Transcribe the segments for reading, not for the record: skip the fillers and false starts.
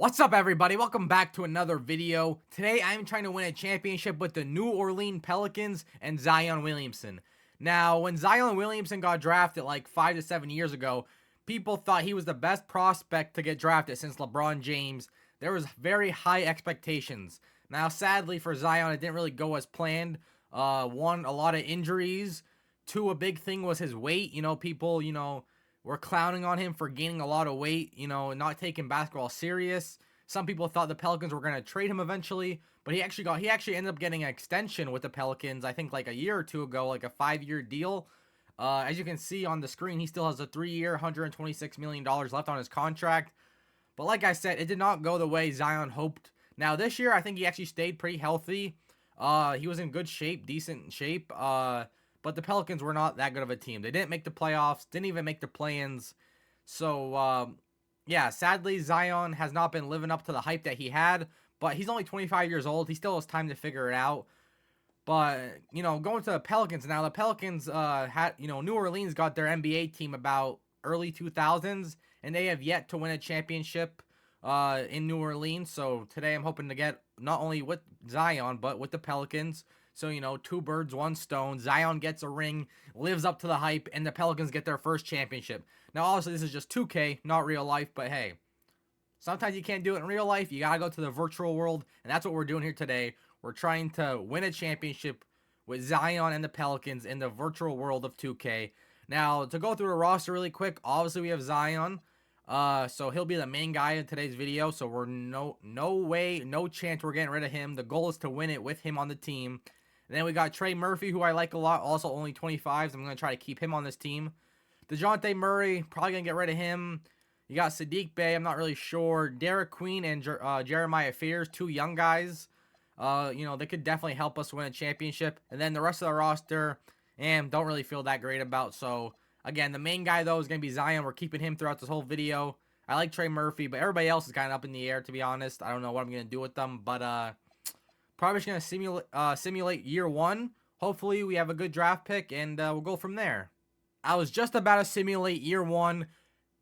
What's up, everybody? Welcome back to another video. Today, I'm trying to win a championship with the New Orleans Pelicans and Zion Williamson. Now, when Zion Williamson got drafted like 5 to 7 years ago, people thought he was the best prospect to get drafted since LeBron James. There was very high expectations. Now, sadly for Zion, it didn't really go as planned. One, a lot of injuries. Two, a big thing was his weight. People, were clowning on him for gaining a lot of weight, not taking basketball serious. Some people thought the Pelicans were going to trade him eventually, but he actually ended up getting an extension with the Pelicans, I think like a year or two ago, like a 5-year deal. As you can see on the screen, he still has a 3-year, $126 million left on his contract. But like I said, it did not go the way Zion hoped. Now this year, I think he actually stayed pretty healthy. He was in good shape, decent shape. But the Pelicans were not that good of a team. They didn't make the playoffs, didn't even make the play-ins. So, yeah, sadly, Zion has not been living up to the hype that he had. But he's only 25 years old. He still has time to figure it out. But, going to the Pelicans now, the Pelicans New Orleans got their NBA team about early 2000s. And they have yet to win a championship in New Orleans. So today I'm hoping to get not only with Zion, but with the Pelicans. So, two birds, one stone. Zion gets a ring, lives up to the hype, and the Pelicans get their first championship. Now, obviously, this is just 2K, not real life, but hey, sometimes you can't do it in real life. You got to go to the virtual world, and that's what we're doing here today. We're trying to win a championship with Zion and the Pelicans in the virtual world of 2K. Now, to go through the roster really quick, obviously, we have Zion. So he'll be the main guy in today's video. So we're no way, no chance we're getting rid of him. The goal is to win it with him on the team. And then we got Trey Murphy, who I like a lot, also only 25s. I'm going to try to keep him on this team. DeJounte Murray, probably going to get rid of him. You got Sadiq Bey, I'm not really sure. Derek Queen and Jeremiah Fears, two young guys. They could definitely help us win a championship. And then the rest of the roster, don't really feel that great about. So, again, the main guy, though, is going to be Zion. We're keeping him throughout this whole video. I like Trey Murphy, but everybody else is kind of up in the air, to be honest. I don't know what I'm going to do with them, but probably just going to simulate year one. Hopefully, we have a good draft pick, and we'll go from there. I was just about to simulate year one,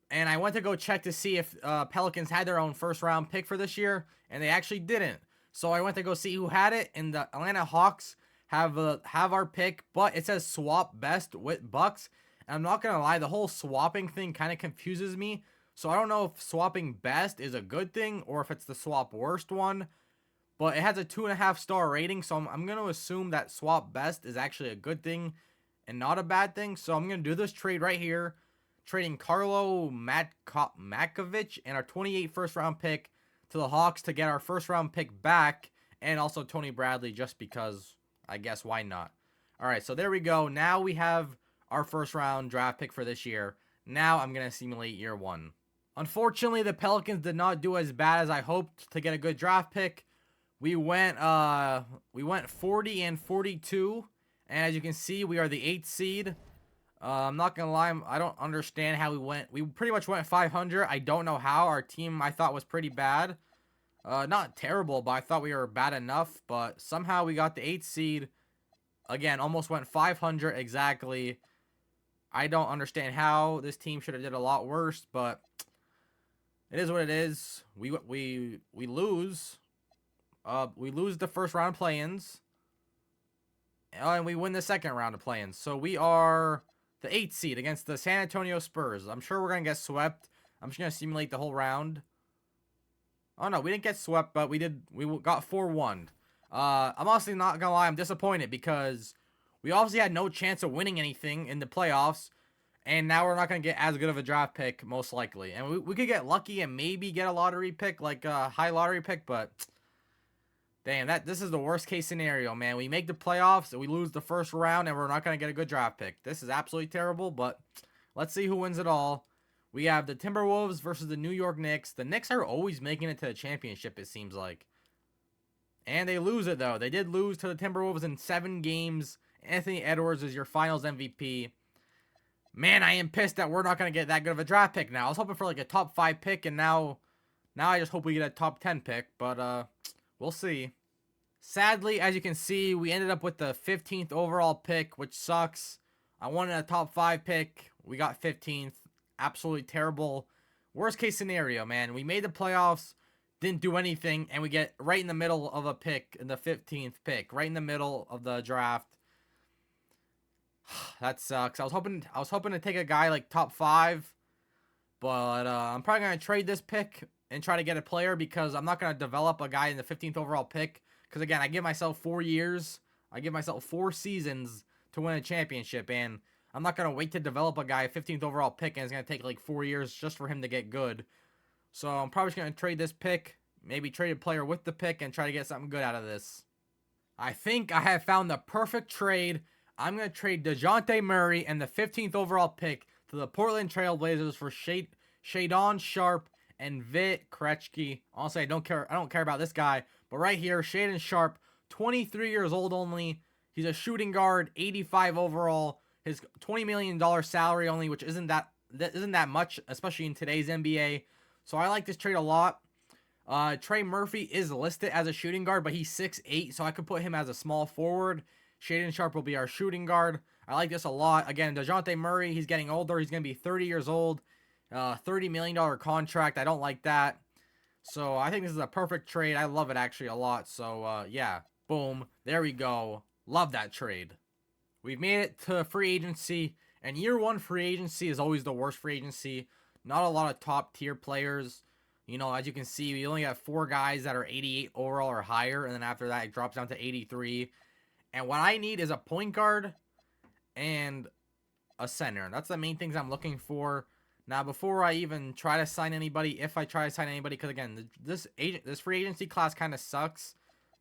and I went to go check to see if Pelicans had their own first-round pick for this year, and they actually didn't. So I went to go see who had it, and the Atlanta Hawks have our pick, but it says swap best with Bucks. And I'm not going to lie, the whole swapping thing kind of confuses me. So I don't know if swapping best is a good thing or if it's the swap worst one. But it has a 2.5-star rating, so I'm going to assume that swap best is actually a good thing and not a bad thing. So I'm going to do this trade right here, trading Carlo Matkovic and our 28 first-round pick to the Hawks to get our first-round pick back, and also Tony Bradley, just because, I guess, why not? All right, so there we go. Now we have our first-round draft pick for this year. Now I'm going to simulate year one. Unfortunately, the Pelicans did not do as bad as I hoped to get a good draft pick. We went 40 and 42, and as you can see, we are the 8th seed. I'm not gonna lie, I don't understand how we went. We pretty much went 500. I don't know how. Our team, I thought, was pretty bad. Not terrible, but I thought we were bad enough. But somehow we got the 8th seed. Again, almost went 500 exactly. I don't understand how. This team should have did a lot worse, but it is what it is. We lose. We lose the first round of play-ins, and we win the second round of play-ins. So we are the 8th seed against the San Antonio Spurs. I'm sure we're gonna get swept. I'm just gonna simulate the whole round. Oh no, we didn't get swept, but we got 4-1. I'm honestly not gonna lie, I'm disappointed because we obviously had no chance of winning anything in the playoffs, and now we're not gonna get as good of a draft pick most likely. And we could get lucky and maybe get a lottery pick, like a high lottery pick, but damn, this is the worst case scenario, man. We make the playoffs, and we lose the first round, and we're not going to get a good draft pick. This is absolutely terrible, but let's see who wins it all. We have the Timberwolves versus the New York Knicks. The Knicks are always making it to the championship, it seems like. And they lose it, though. They did lose to the Timberwolves in 7 games. Anthony Edwards is your finals MVP. Man, I am pissed that we're not going to get that good of a draft pick now. I was hoping for like a top 5 pick, and now I just hope we get a top 10 pick, but we'll see. Sadly, as you can see, we ended up with the 15th overall pick, which sucks. I wanted a top 5 pick. We got 15th. Absolutely terrible. Worst case scenario, man. We made the playoffs. didn't do anything, and we get right in the middle of a pick, in the 15th pick, right in the middle of the draft. That sucks. I was hoping to take a guy like top 5, but I'm probably gonna trade this pick and try to get a player, because I'm not gonna develop a guy in the 15th overall pick. Because again, I give myself 4 years, I give myself 4 seasons to win a championship, and I'm not gonna wait to develop a guy 15th overall pick, and it's gonna take like 4 years just for him to get good. So I'm probably just gonna trade this pick, maybe trade a player with the pick, and try to get something good out of this. I think I have found the perfect trade. I'm going to trade DeJounte Murray and the 15th overall pick to the Portland Trail Blazers for Shadon Sharp and Vit Krejci. Honestly, I don't care about this guy. But right here, Shadon Sharp, 23 years old only. He's a shooting guard, 85 overall. His $20 million salary only, which isn't that much, especially in today's NBA. So I like this trade a lot. Trey Murphy is listed as a shooting guard, but he's 6'8", so I could put him as a small forward. Shadon Sharp will be our shooting guard. I like this a lot. Again, DeJounte Murray, he's getting older. He's going to be 30 years old. $30 million contract. I don't like that. So I think this is a perfect trade. I love it actually a lot. So, yeah. Boom. There we go. Love that trade. We've made it to free agency. And year 1 free agency is always the worst free agency. Not a lot of top tier players. You know, as you can see, we only have 4 guys that are 88 overall or higher. And then after that, it drops down to 83. And what I need is a point guard and a center. That's the main things I'm looking for. Now, before I even try to sign anybody, if I try to sign anybody, because again, this free agency class kind of sucks,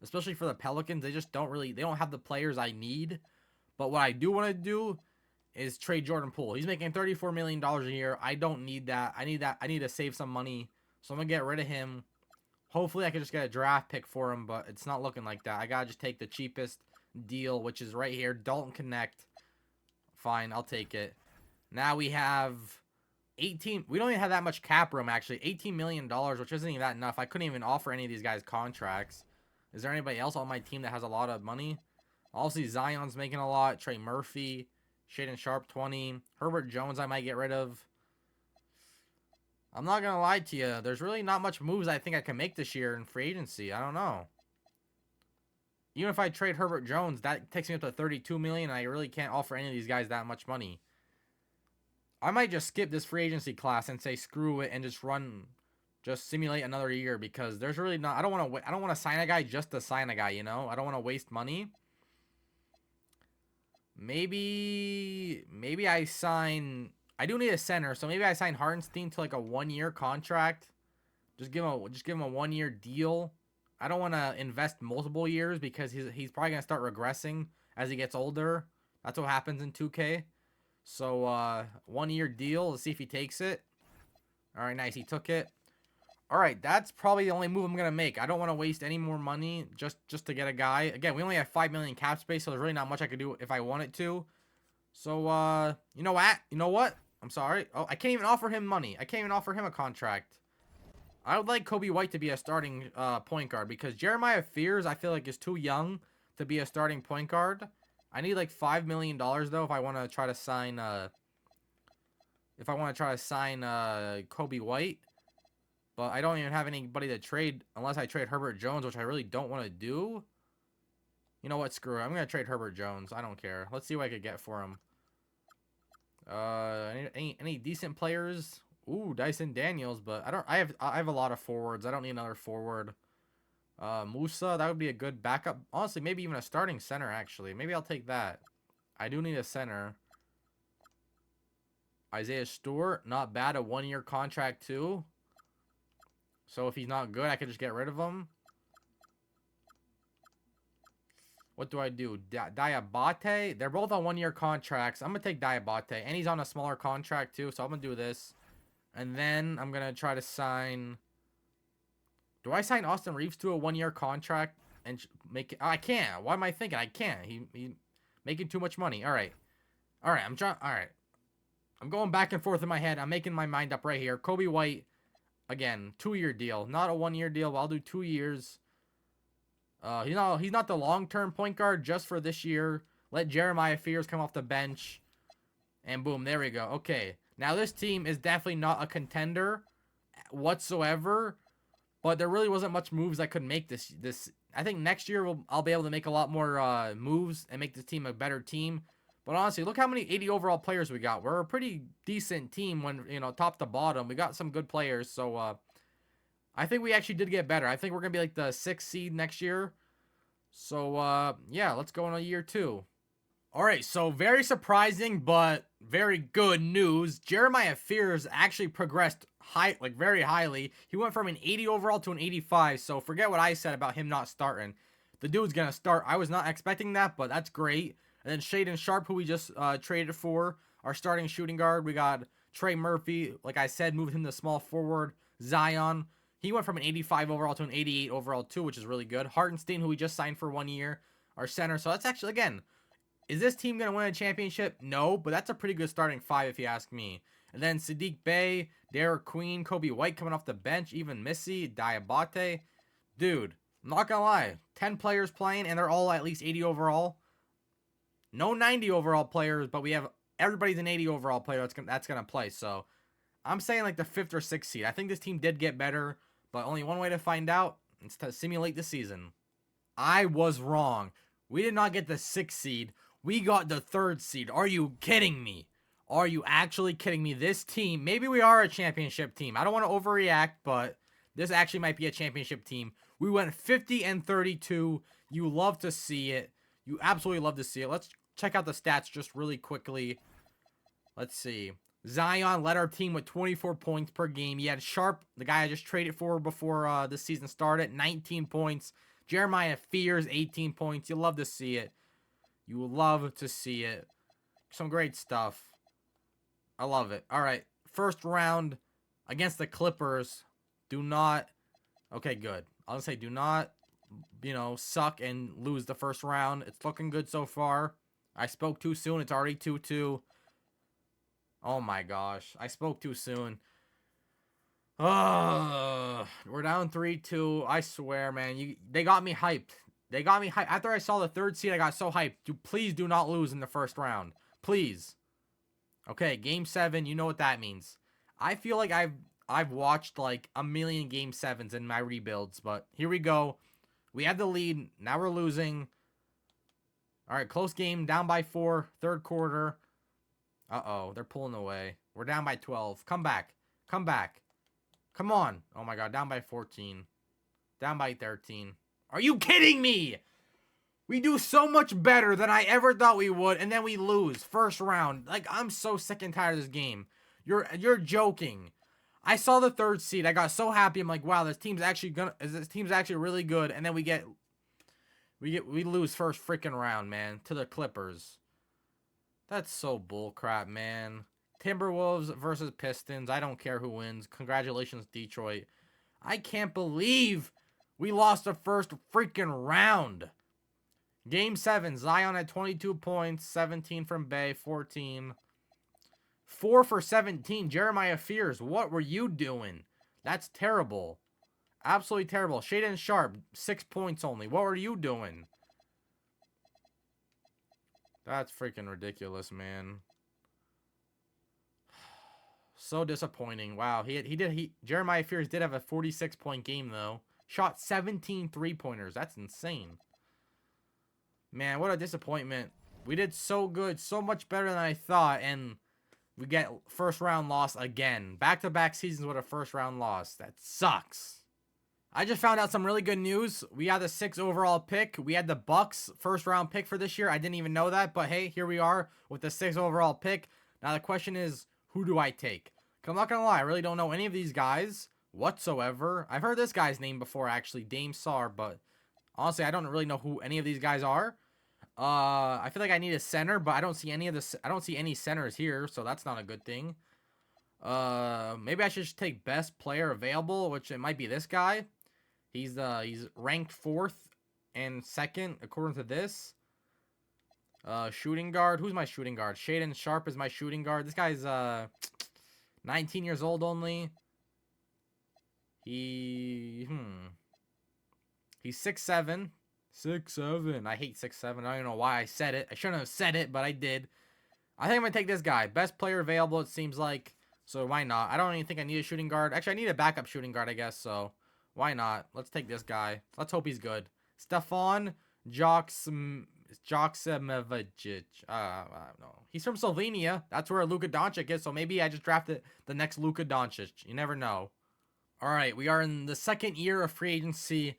especially for the Pelicans. They don't have the players I need. But what I do want to do is trade Jordan Poole. He's making $34 million a year. I don't need that. I need to save some money. So I'm going to get rid of him. Hopefully, I can just get a draft pick for him, but it's not looking like that. I got to just take the cheapest deal, which is right here. Dalton Connect. Fine, I'll take it. Now we have 18. We don't even have that much cap room, actually. $18 million, which isn't even that enough. I couldn't even offer any of these guys contracts. Is there anybody else on my team that has a lot of money? Obviously, Zion's making a lot. Trey Murphy. Shadon Sharp, 20. Herbert Jones, I might get rid of. I'm not going to lie to you. There's really not much moves I think I can make this year in free agency. I don't know. Even if I trade Herbert Jones, that takes me up to $32 million, and I really can't offer any of these guys that much money. I might just skip this free agency class and say screw it and just simulate another year, because there's really not. I don't want to sign a guy just to sign a guy. You know, I don't want to waste money. Maybe I sign. I do need a center, so maybe I sign Hartenstein to like a 1-year contract. Just give him a 1-year deal. I don't want to invest multiple years, because he's probably going to start regressing as he gets older. That's what happens in 2K. So, 1-year deal. Let's see if he takes it. All right, nice. He took it. All right, that's probably the only move I'm going to make. I don't want to waste any more money just to get a guy. Again, we only have $5 million cap space, so there's really not much I could do if I wanted to. So, you know what? I'm sorry. Oh, I can't even offer him money. I can't even offer him a contract. I would like Kobe White to be a starting point guard, because Jeremiah Fears, I feel like, is too young to be a starting point guard. I need like $5 million though if I want to try to sign Kobe White. But I don't even have anybody to trade unless I trade Herbert Jones, which I really don't want to do. You know what? Screw it. I'm gonna trade Herbert Jones. I don't care. Let's see what I could get for him. Any decent players? Ooh, Dyson Daniels, but I have a lot of forwards. I don't need another forward. Musa, that would be a good backup. Honestly, maybe even a starting center, actually. Maybe I'll take that. I do need a center. Isaiah Stewart, not bad. A 1-year contract, too. So if he's not good, I could just get rid of him. What do I do? Diabate? They're both on 1-year contracts. I'm going to take Diabate. And he's on a smaller contract, too. So I'm going to do this. And then I'm going to try to sign... Do I sign Austin Reeves to a 1-year contract and make it? Oh, I can't. Why am I thinking? I can't. He making too much money. All right. All right. All right. I'm going back and forth in my head. I'm making my mind up right here. Kobe White, again, 2-year deal. Not a 1-year deal, but I'll do 2 years. He's not the long-term point guard, just for this year. Let Jeremiah Fears come off the bench. And boom, there we go. Okay. Now this team is definitely not a contender whatsoever. but there really wasn't much moves I could make this. I think next year I'll be able to make a lot more moves and make this team a better team. But honestly, look how many 80 overall players we got. We're a pretty decent team when, top to bottom. We got some good players, so I think we actually did get better. I think we're going to be like the 6th seed next year. So, yeah, let's go on year 2. All right, so very surprising, but very good news. Jeremiah Fears actually progressed very highly. He went from an 80 overall to an 85, so forget what I said about him not starting. The dude's going to start. I was not expecting that, but that's great. And then Shaden Sharp, who we just traded for, our starting shooting guard. We got Trey Murphy, like I said, moved him to small forward. Zion, he went from an 85 overall to an 88 overall too, which is really good. Hartenstein, who we just signed for 1 year, our center. So that's actually, again, is this team going to win a championship? No, but that's a pretty good starting 5 if you ask me. And then Sadiq Bey, Derek Queen, Kobe White coming off the bench, even Missy, Diabate. Dude, I'm not going to lie. 10 players playing, and they're all at least 80 overall. No 90 overall players, but we have everybody's an 80 overall player that's gonna play. So I'm saying like the 5th or 6th seed. I think this team did get better, but only one way to find out is to simulate the season. I was wrong. We did not get the 6th seed. We got the 3rd seed. Are you kidding me? Are you actually kidding me? This team, maybe we are a championship team. I don't want to overreact, but this actually might be a championship team. We went 50-32. You love to see it. You absolutely love to see it. Let's check out the stats just really quickly. Let's see. Zion led our team with 24 points per game. He had Sharp, the guy I just traded for before this season started, 19 points. Jeremiah Fears, 18 points. You love to see it. You love to see it. Some great stuff. I love it. All right. First round against the Clippers. Do not... Okay, good. I'll say do not... suck and lose the first round. It's looking good so far. I spoke too soon. It's already 2-2. Oh my gosh. I spoke too soon. We're down 3-2. I swear, man. They got me hyped. They got me hyped. After I saw the 3rd seed, I got so hyped. Please do not lose in the first round. Please. Okay, game 7. You know what that means. I feel like I've watched like a million game 7s in my rebuilds, but here we go. We have the lead. Now we're losing. All right, close game. Down by 4. 3rd quarter. Uh-oh. They're pulling away. We're down by 12. Come back. Come back. Come on. Oh, my God. Down by 14. Down by 13. Are you kidding me? We do so much better than I ever thought we would, and then we lose. First round. Like, I'm so sick and tired of this game. You're joking. I saw the 3rd seed. I got so happy. I'm like, wow, this team's actually really good. And then we lose first freaking round, man, to the Clippers. That's so bullcrap, man. Timberwolves versus Pistons. I don't care who wins. Congratulations, Detroit. I can't believe we lost the first freaking round. Game 7. Zion had 22 points, 17 from Bay, 14. 4 for 17. Jeremiah Fears, what were you doing? That's terrible. Absolutely terrible. Shaden Sharp, 6 points only. What were you doing? That's freaking ridiculous, man. So disappointing. Wow. Jeremiah Fears did have a 46-point game, though. Shot 17 3-pointers. That's insane. Man, what a disappointment. We did so good. So much better than I thought. And we get first round loss again. Back-to-back seasons with a first round loss. That sucks. I just found out some really good news. We had the 6th overall pick. We had the Bucks first round pick for this year. I didn't even know that. But hey, here we are with the 6th overall pick. Now the question is, who do I take? 'Cause I'm not going to lie. I really don't know any of these guys whatsoever. I've heard this guy's name before, actually. Dame Sarr. But honestly, I don't really know who any of these guys are. I feel like I need a center, but I don't see any centers here, so that's not a good thing. Maybe I should just take best player available, which it might be this guy. He's ranked 4th and 2nd according to this. Shooting guard. Who's my shooting guard? Shaden Sharp is my shooting guard. This guy's 19 years old only. He's 6'7". 6'7". I hate 6'7". I don't know why I said it. I shouldn't have said it, but I did. I think I'm going to take this guy. Best player available, it seems like. So why not? I don't even think I need a shooting guard. Actually, I need a backup shooting guard, I guess. So Why not? Let's take this guy. Let's hope he's good. Stefan Joksimovic. No. He's from Slovenia. That's where Luka Doncic is, so maybe I just drafted the next Luka Doncic. You never know. All right, we are in the second year of free agency.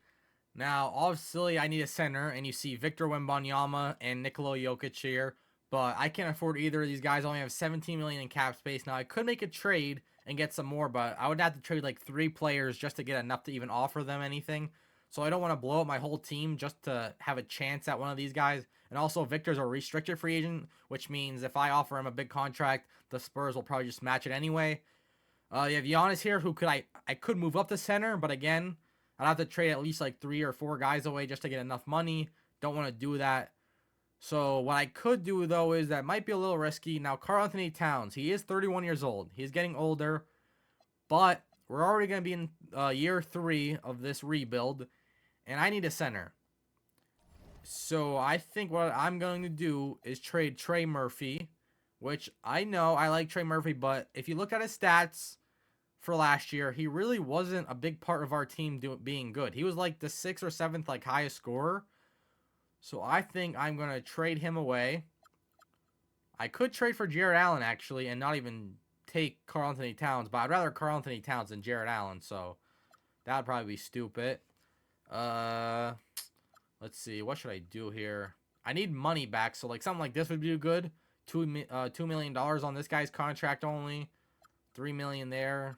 Now, obviously, I need a center, and you see Victor Wembanyama and Nikola Jokic here, but I can't afford either of these guys. I only have 17 million in cap space. Now, I could make a trade and get some more, but I would have to trade like 3 players just to get enough to even offer them anything. So I don't want to blow up my whole team just to have a chance at one of these guys. And also, Victor's a restricted free agent, which means if I offer him a big contract, the Spurs will probably just match it anyway. You have Giannis here, who I could move up to center, but again, I'd have to trade at least like 3 or 4 guys away just to get enough money. Don't want to do that. So what I could do, though, is that might be a little risky. Now, Karl-Anthony Towns, he is 31 years old. He's getting older, but we're already going to be in year 3 of this rebuild, and I need a center. So I think what I'm going to do is trade Trey Murphy, which I know I like Trey Murphy, but if you look at his stats for last year, he really wasn't a big part of our team being good. He was like the 6th or 7th like highest scorer. So I think I'm going to trade him away. I could trade for Jared Allen, actually, and not even take Karl-Anthony Towns, but I'd rather Karl-Anthony Towns than Jared Allen, so that would probably be stupid. Let's see, what should I do here? I need money back, so like something like this would be good. $2 million on this guy's contract only. $3 million there.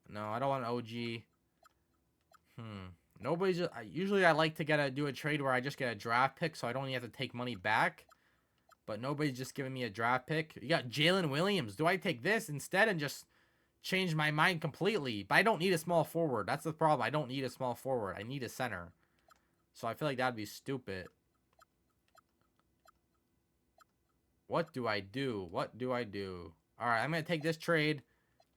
No, I don't want an OG. Nobody's just, usually I like to do a trade where I just get a draft pick so I don't even have to take money back. But nobody's just giving me a draft pick. You got Jalen Williams. Do I take this instead and just change my mind completely? But I don't need a small forward. That's the problem. I don't need a small forward. I need a center. So I feel like that'd be stupid. What do I do? What do I do? Alright, I'm going to take this trade.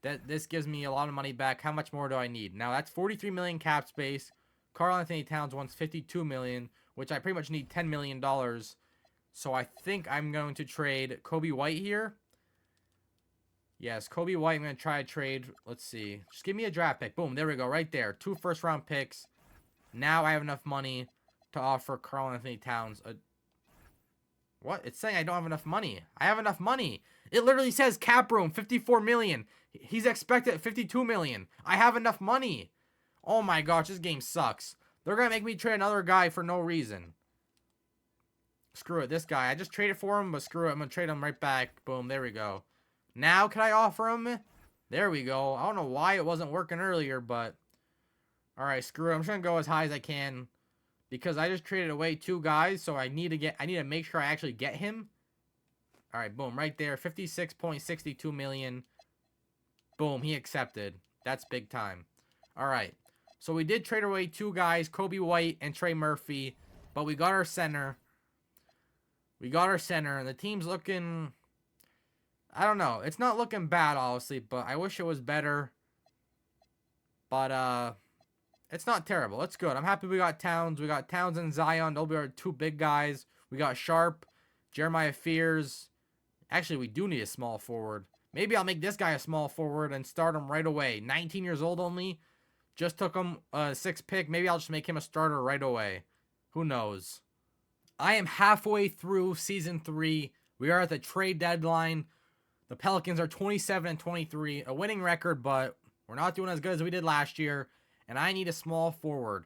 This gives me a lot of money back. How much more do I need? Now, that's 43 million cap space. Karl-Anthony Towns wants 52 million, which I pretty much need $10 million. So I think I'm going to trade Kobe White here. Yes, Kobe White, I'm going to try to trade. Let's see. Just give me a draft pick. Boom, there we go, right there. 2 first-round picks. Now I have enough money to offer Karl-Anthony Towns a... What? It's saying I don't have enough money. I have enough money. It literally says cap room, 54 million. He's expected at 52 million. I have enough money. Oh my gosh, this game sucks. They're going to make me trade another guy for no reason. Screw it, this guy. I just traded for him, but screw it. I'm going to trade him right back. Boom, there we go. Now, can I offer him? There we go. I don't know why it wasn't working earlier, but... Alright, screw it. I'm just going to go as high as I can. Because I just traded away 2 guys, so I need to make sure I actually get him. Alright, boom, right there. 56.62 million. Boom, he accepted. That's big time. Alright. So we did trade away 2 guys, Kobe White and Trey Murphy. But we got our center. We got our center, and the team's looking... I don't know. It's not looking bad, obviously, but I wish it was better. But, it's not terrible. It's good. I'm happy we got Towns. We got Towns and Zion. They'll be our 2 big guys. We got Sharp, Jeremiah Fears. Actually, we do need a small forward. Maybe I'll make this guy a small forward and start him right away. 19 years old only. Just took him a 6th pick. Maybe I'll just make him a starter right away. Who knows? I am halfway through Season 3. We are at the trade deadline. The Pelicans are 27-23. A winning record, but we're not doing as good as we did last year. And I need a small forward.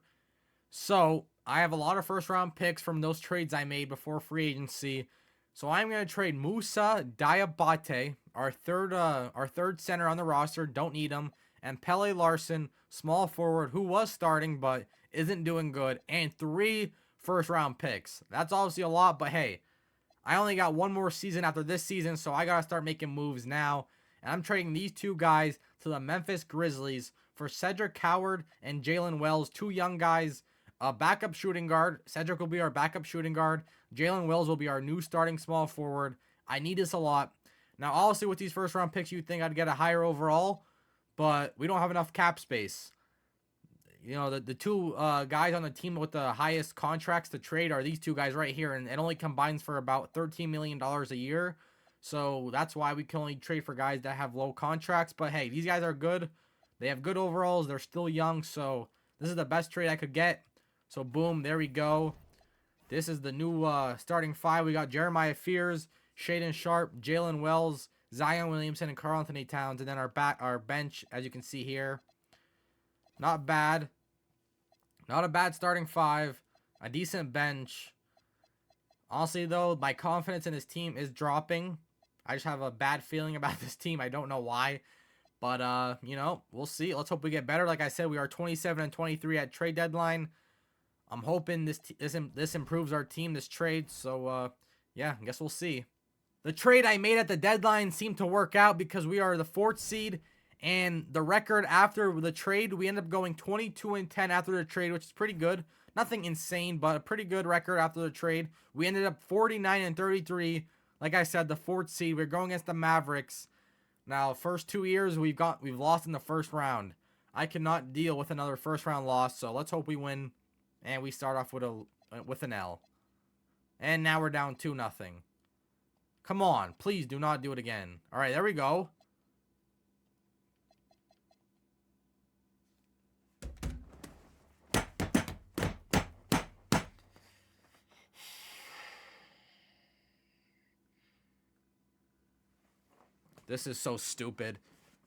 So, I have a lot of first-round picks from those trades I made before free agency. So, I'm going to trade Musa Diabate, our third center on the roster. Don't need him. And Pele Larson, small forward, who was starting but isn't doing good. And 3 first-round picks. That's obviously a lot, but hey, I only got 1 more season after this season, so I got to start making moves now. And I'm trading these 2 guys to the Memphis Grizzlies for Cedric Howard and Jalen Wells, 2 young guys, a backup shooting guard. Cedric will be our backup shooting guard. Jalen Wells will be our new starting small forward. I need this a lot. Now, obviously, with these first-round picks, you'd think I'd get a higher overall, but we don't have enough cap space. You know, the 2 guys on the team with the highest contracts to trade are these 2 guys right here, and it only combines for about $13 million a year. So that's why we can only trade for guys that have low contracts. But hey, these guys are good. They have good overalls. They're still young, so This is the best trade I could get. So boom, there we go. This is the new starting five. We got Jeremiah Fears, Shaedon Sharpe, Jalen Wells, Zion Williamson, and Karl-Anthony Towns. And then our bench, as you can see here. Not bad. Not a bad starting five. A decent bench. Honestly, though, my confidence in this team is dropping. I just have a bad feeling about this team. I don't know why. But, you know, we'll see. Let's hope we get better. Like I said, we are 27-23 at trade deadline. I'm hoping this improves our team, this trade. So, yeah, I guess we'll see. The trade I made at the deadline seemed to work out because we are the 4th seed. And the record after the trade, we ended up going 22-10 after the trade, which is pretty good. Nothing insane, but a pretty good record after the trade. We ended up 49-33. Like I said, the 4th seed. We're going against the Mavericks. Now, first 2 years, we've lost in the first round. I cannot deal with another first round loss, so let's hope we win. And we start off with an L. And now we're down 2-0. Come on, please do not do it again. All right, there we go. This is so stupid.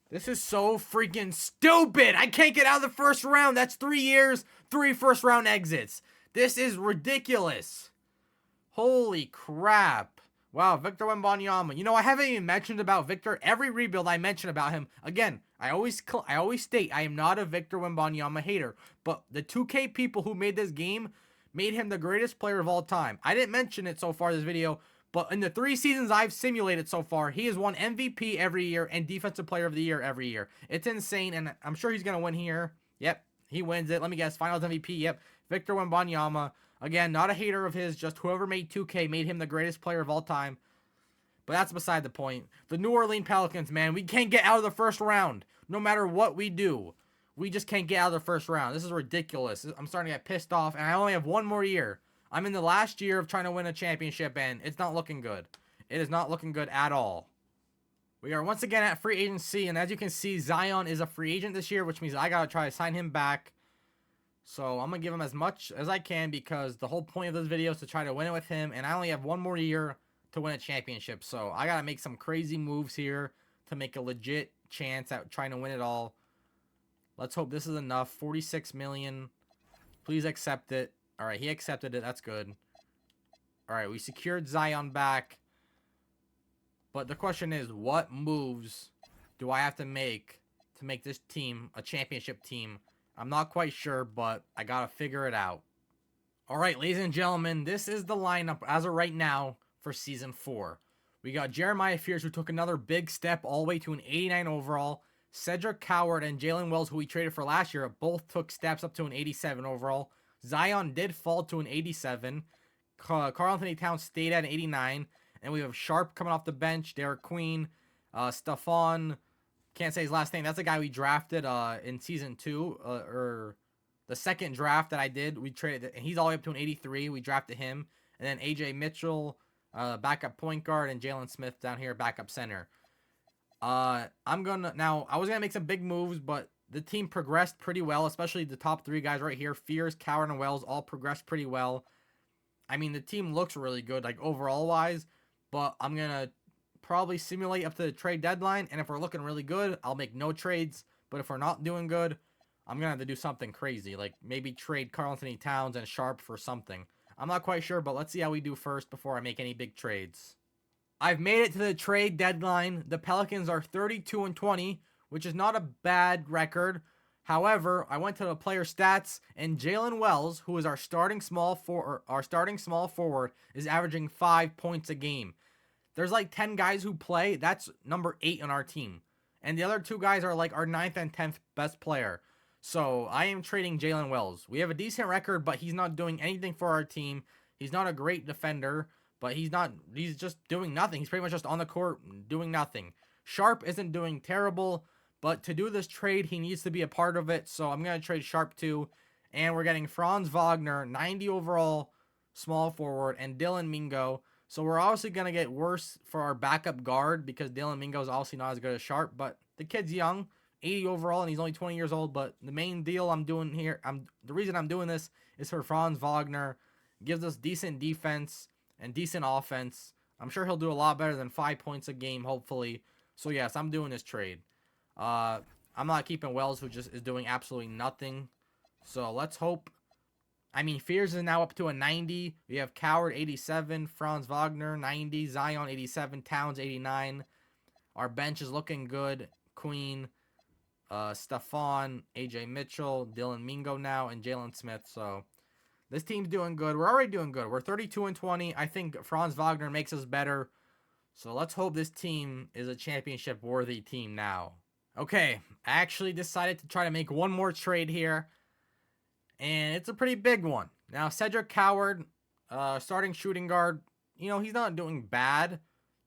This is so freaking stupid. I can't get out of the first round. That's 3 years, 3 first round exits. This is ridiculous. Holy crap. Wow, Victor Wembanyama. You know, I haven't even mentioned about Victor. Every rebuild I mention about him. Again, I always state I am not a Victor Wembanyama hater. But the 2K people who made this game made him the greatest player of all time. I didn't mention it so far in this video. But in the 3 seasons I've simulated so far, he has won MVP every year and Defensive Player of the Year every year. It's insane, and I'm sure he's going to win here. Yep, he wins it. Let me guess, Finals MVP. Yep, Victor Wembanyama. Again, not a hater of his, just whoever made 2K made him the greatest player of all time. But that's beside the point. The New Orleans Pelicans, man, we can't get out of the first round. No matter what we do, we just can't get out of the first round. This is ridiculous. I'm starting to get pissed off, and I only have 1 more year. I'm in the last year of trying to win a championship, and it's not looking good. It is not looking good at all. We are once again at free agency, and as you can see, Zion is a free agent this year, which means I got to try to sign him back. So I'm going to give him as much as I can because the whole point of this video is to try to win it with him, and I only have 1 more year to win a championship. So I got to make some crazy moves here to make a legit chance at trying to win it all. Let's hope this is enough. $46 million. Please accept it. All right, he accepted it. That's good. All right, we secured Zion back. But the question is, what moves do I have to make this team a championship team? I'm not quite sure, but I got to figure it out. All right, ladies and gentlemen, this is the lineup as of right now for Season 4. We got Jeremiah Fears, who took another big step all the way to an 89 overall. Cedric Coward and Jalen Wells, who we traded for last year, both took steps up to an 87 overall. Zion did fall to an 87. Karl-Anthony Towns stayed at an 89. And we have Sharpe coming off the bench. Derek Queen. Stephon. Can't say his last name. That's the guy we drafted in Season 2. Or the second draft that I did. We traded. And he's all the way up to an 83. We drafted him. And then A.J. Mitchell, backup point guard. And Jalen Smith down here, backup center. I was going to make some big moves, but the team progressed pretty well, especially the top 3 guys right here. Fears, Coward, and Wells all progressed pretty well. I mean, the team looks really good, like, overall-wise, but I'm going to probably simulate up to the trade deadline, and if we're looking really good, I'll make no trades, but if we're not doing good, I'm going to have to do something crazy, like maybe trade Karl-Anthony Towns and Sharpe for something. I'm not quite sure, but let's see how we do first before I make any big trades. I've made it to the trade deadline. The Pelicans are 32-20, which is not a bad record. However, I went to the player stats, and Jalen Wells, who is our starting small forward, is averaging 5 points a game. There's like 10 guys who play. That's number 8 on our team. And the other 2 guys are like our 9th and 10th best player. So I am trading Jalen Wells. We have a decent record, but he's not doing anything for our team. He's not a great defender, but he's just doing nothing. He's pretty much just on the court doing nothing. Sharpe isn't doing terrible, but to do this trade, he needs to be a part of it. So I'm going to trade Sharpe too. And we're getting Franz Wagner, 90 overall small forward, and Dylan Mingo. So we're obviously going to get worse for our backup guard because Dylan Mingo is obviously not as good as Sharpe. But the kid's young, 80 overall, and he's only 20 years old. But the main deal I'm doing here, the reason I'm doing this is for Franz Wagner. Gives us decent defense and decent offense. I'm sure he'll do a lot better than 5 points a game, hopefully. So yes, I'm doing this trade. I'm not keeping Wells, who just is doing absolutely nothing. So let's hope. I mean, Fears is now up to a 90. We have Coward 87, Franz Wagner 90, Zion 87, Towns 89. Our bench is looking good. Queen, Stephon, AJ Mitchell, Dylan Mingo now, and Jalen Smith. So this team's doing good. We're already doing good. We're 32-20. I think Franz Wagner makes us better. So let's hope this team is a championship-worthy team now. Okay, I actually decided to try to make one more trade here. And it's a pretty big one. Now, Cedric Coward, starting shooting guard, you know, he's not doing bad,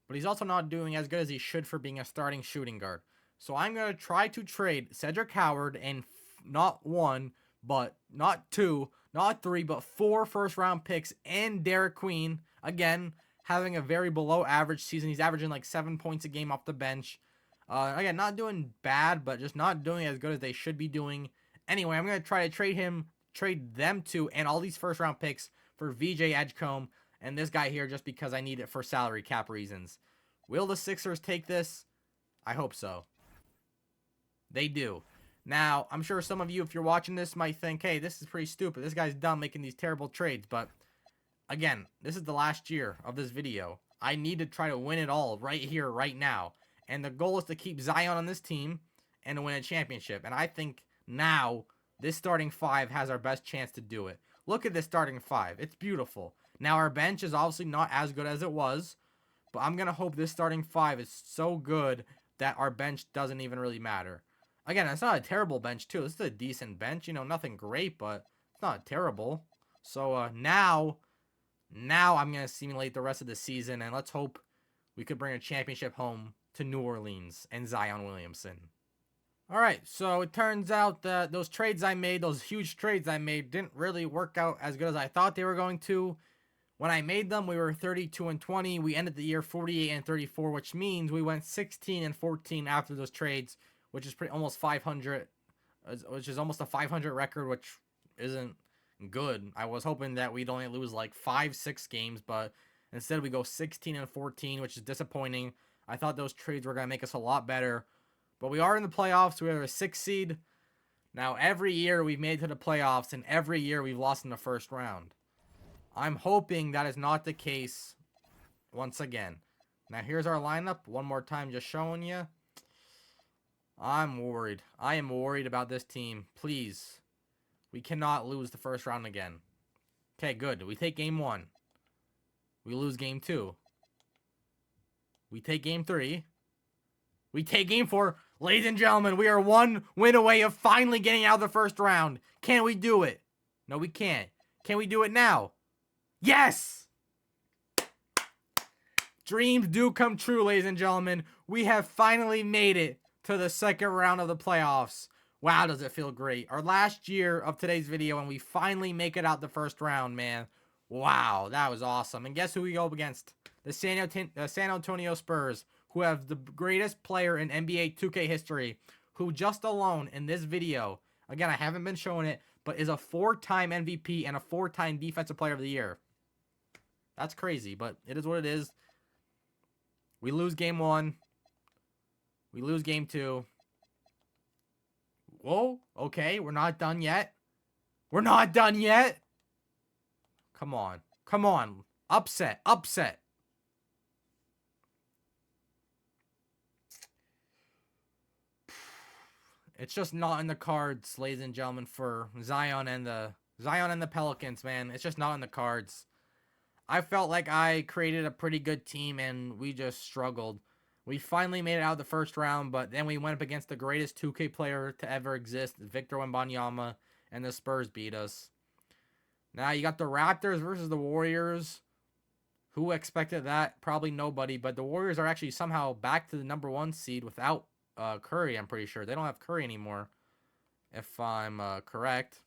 but he's also not doing as good as he should for being a starting shooting guard. So I'm going to try to trade Cedric Coward and not one, but not two, not three, but 4 first-round picks and Derek Queen. Again, having a very below-average season. He's averaging like 7 points a game off the bench. Again, not doing bad, but just not doing as good as they should be doing. Anyway, I'm going to try to trade them two and all these first-round picks for VJ Edgecombe and this guy here just because I need it for salary cap reasons. Will the Sixers take this? I hope so. They do. Now, I'm sure some of you, if you're watching this, might think, hey, this is pretty stupid. This guy's done making these terrible trades. But, again, this is the last year of this video. I need to try to win it all right here, right now. And the goal is to keep Zion on this team and to win a championship. And I think now this starting 5 has our best chance to do it. Look at this starting 5. It's beautiful. Now, our bench is obviously not as good as it was. But I'm going to hope this starting 5 is so good that our bench doesn't even really matter. Again, it's not a terrible bench, too. This is a decent bench. You know, nothing great, but it's not terrible. So, now I'm going to simulate the rest of the season, and let's hope we could bring a championship home to New Orleans and Zion Williamson. All right, so it turns out that those trades I made, those huge trades I made, didn't really work out as good as I thought they were going to. When I made them, we were 32-20. We ended the year 48-34, which means we went 16-14 after those trades, which is almost 500, which is almost a 500 record, which isn't good. I was hoping that we'd only lose like 5-6 games, but instead we go 16-14, which is disappointing. I thought those trades were going to make us a lot better, but we are in the playoffs. We are a 6th seed. Now, every year we've made it to the playoffs, and every year we've lost in the first round. I'm hoping that is not the case once again. Now, here's our lineup. One more time, just showing you. I'm worried. I am worried about this team. Please. We cannot lose the first round again. Okay, good. We take game 1. We lose game 2. We take game 3. We take game 4. Ladies and gentlemen, we are 1 win away of finally getting out of the first round. Can we do it? No, we can't. Can we do it now? Yes! Dreams do come true, ladies and gentlemen. We have finally made it to the second round of the playoffs. Wow, does it feel great. Our last year of today's video, and we finally make it out the first round, man. Wow, that was awesome. And guess who we go up against? The San Antonio Spurs, who have the greatest player in NBA 2K history, who just alone in this video, again, I haven't been showing it, but is a 4-time MVP and a 4-time Defensive Player of the Year. That's crazy, but it is what it is. We lose game 1. We lose game 2. Whoa, okay, we're not done yet. We're not done yet. Come on. Come on. Upset. Upset. It's just not in the cards, ladies and gentlemen, for Zion and the Pelicans, man. It's just not in the cards. I felt like I created a pretty good team, and we just struggled. We finally made it out of the first round, but then we went up against the greatest 2K player to ever exist, Victor Wembanyama, and the Spurs beat us. Now, you got the Raptors versus the Warriors. Who expected that? Probably nobody, but the Warriors are actually somehow back to the #1 seed without Curry, I'm pretty sure. They don't have Curry anymore, if I'm correct.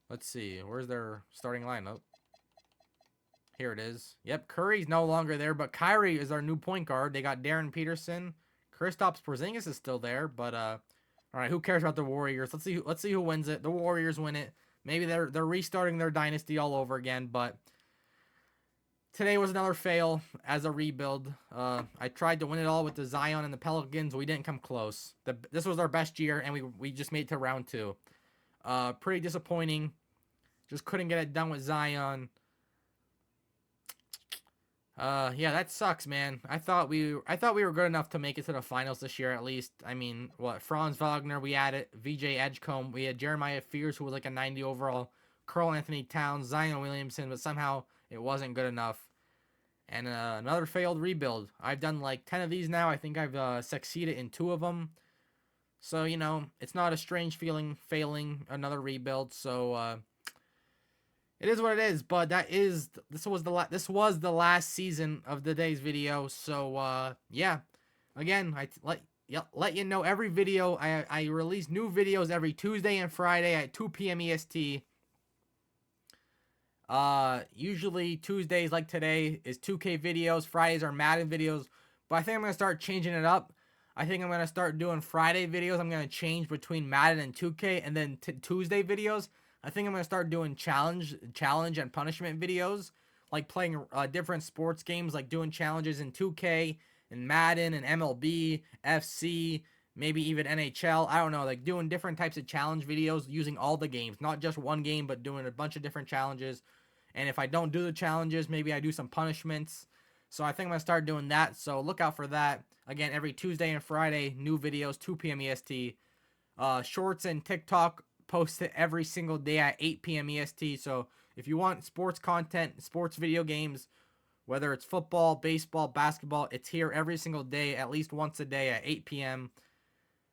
Let's see. Where's their starting lineup? Here it is. Yep, Curry's no longer there, but Kyrie is our new point guard. They got Darren Peterson, Kristaps Porzingis is still there, but all right, who cares about the Warriors? Let's see who wins it. The Warriors win it. Maybe they're restarting their dynasty all over again, but today was another fail as a rebuild. I tried to win it all with the Zion and the Pelicans. We didn't come close. This was our best year, and we just made it to round 2. Pretty disappointing. Just couldn't get it done with Zion. Yeah, that sucks, man. I thought we were good enough to make it to the finals this year at least. I mean, what, Franz Wagner, we had it, VJ Edgecombe, we had Jeremiah Fears, who was like a 90 overall, Karl Anthony Towns, Zion Williamson, but somehow it wasn't good enough. And another failed rebuild. I've done like 10 of these now. I think I've succeeded in 2 of them. So, you know, it's not a strange feeling failing another rebuild. So, it is what it is, but this was the last season of today's video. So yeah, again, let you know every video. I release new videos every Tuesday and Friday at 2 p.m. EST. Usually Tuesdays like today is 2K videos. Fridays are Madden videos, but I think I'm gonna start changing it up. I think I'm gonna start doing Friday videos. I'm gonna change between Madden and 2K, and then Tuesday videos, I think I'm going to start doing challenge and punishment videos, like playing different sports games, like doing challenges in 2K, and Madden, and MLB, FC, maybe even NHL. I don't know, like doing different types of challenge videos using all the games, not just one game, but doing a bunch of different challenges. And if I don't do the challenges, maybe I do some punishments. So I think I'm going to start doing that, so look out for that. Again, every Tuesday and Friday, new videos, 2 p.m. EST. Shorts and TikTok, post it every single day at 8 p.m. EST. So if you want sports content, sports video games, whether it's football, baseball, basketball, it's here every single day, at least once a day at 8 p.m.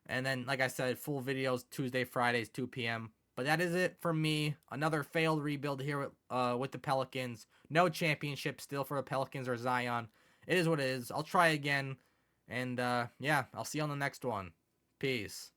And then, like I said, full videos Tuesday, Fridays, 2 p.m. But that is it from me. Another failed rebuild here with the Pelicans. No championship still for the Pelicans or Zion. It is what it is. I'll try again. And yeah, I'll see you on the next one. Peace.